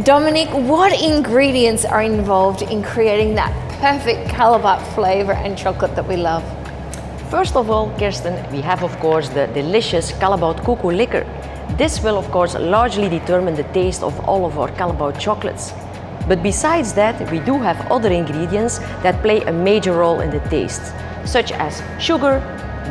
Dominic, what ingredients are involved in creating that perfect Callebaut flavor and chocolate that we love? First of all, Kirsten, we have of course the delicious Callebaut cocoa liquor. This will of course largely determine the taste of all of our Callebaut chocolates. But besides that, we do have other ingredients that play a major role in the taste, such as sugar,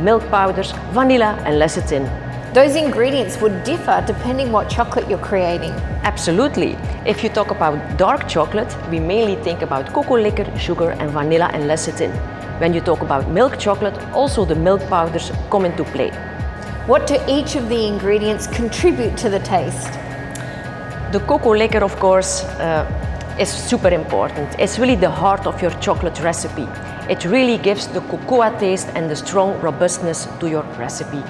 milk powders, vanilla and lecithin. Those ingredients would differ depending what chocolate you're creating. Absolutely. If you talk about dark chocolate, we mainly think about cocoa liquor, sugar and vanilla and lecithin. When you talk about milk chocolate, also the milk powders come into play. What do each of the ingredients contribute to the taste? The cocoa liquor, of course, is super important. It's really the heart of your chocolate recipe. It really gives the cocoa taste and the strong robustness to your recipe.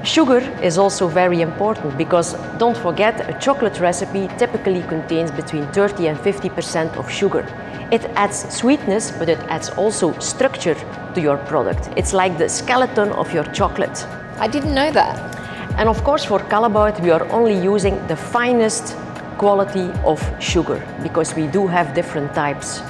Sugar is also very important because don't forget, a chocolate recipe typically contains between 30 and 50% of sugar. It adds sweetness, but it adds also structure to your product. It's like the skeleton of your chocolate. I didn't know that. And of course for Callebaut we are only using the finest quality of sugar because we do have different types.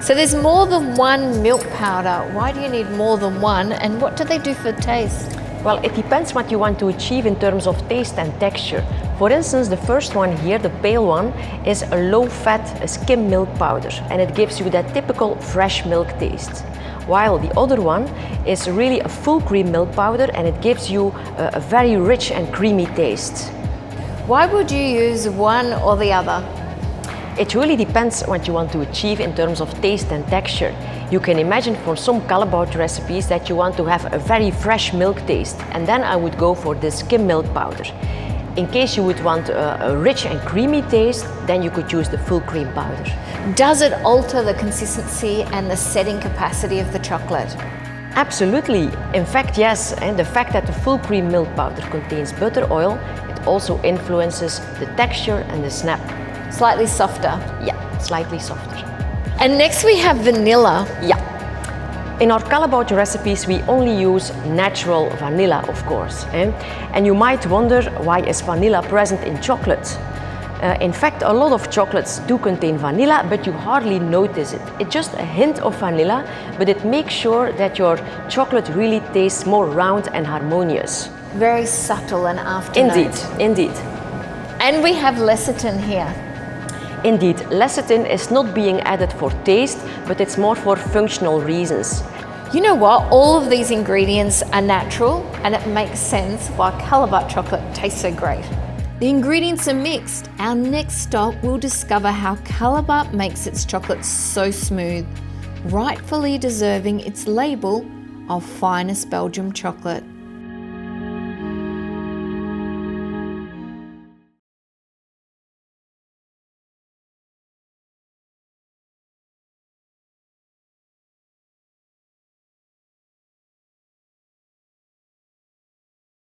So there's more than one milk powder. Why do you need more than one, and what do they do for taste? Well, it depends what you want to achieve in terms of taste and texture. For instance, the first one here, the pale one, is a low-fat skim milk powder, and it gives you that typical fresh milk taste. While the other one is really a full cream milk powder, and it gives you a very rich and creamy taste. Why would you use one or the other? It really depends what you want to achieve in terms of taste and texture. You can imagine for some Callebaut recipes that you want to have a very fresh milk taste, and then I would go for the skim milk powder. In case you would want a rich and creamy taste, then you could use the full cream powder. Does it alter the consistency and the setting capacity of the chocolate? Absolutely. In fact, yes. And the fact that the full cream milk powder contains butter oil, it also influences the texture and the snap. Slightly softer? Yeah, slightly softer. And next we have vanilla. Yeah. In our Callebaut recipes we only use natural vanilla, of course. And you might wonder, why is vanilla present in chocolate? In fact, a lot of chocolates do contain vanilla, but you hardly notice it. It's just a hint of vanilla, but it makes sure that your chocolate really tastes more round and harmonious. Very subtle and afternote. Indeed. And we have lecithin here. Indeed, lecithin is not being added for taste, but it's more for functional reasons. You know what? All of these ingredients are natural, and it makes sense why Callebaut chocolate tastes so great. The ingredients are mixed. Our next stop, we'll discover how Callebaut makes its chocolate so smooth, rightfully deserving its label of finest Belgium chocolate.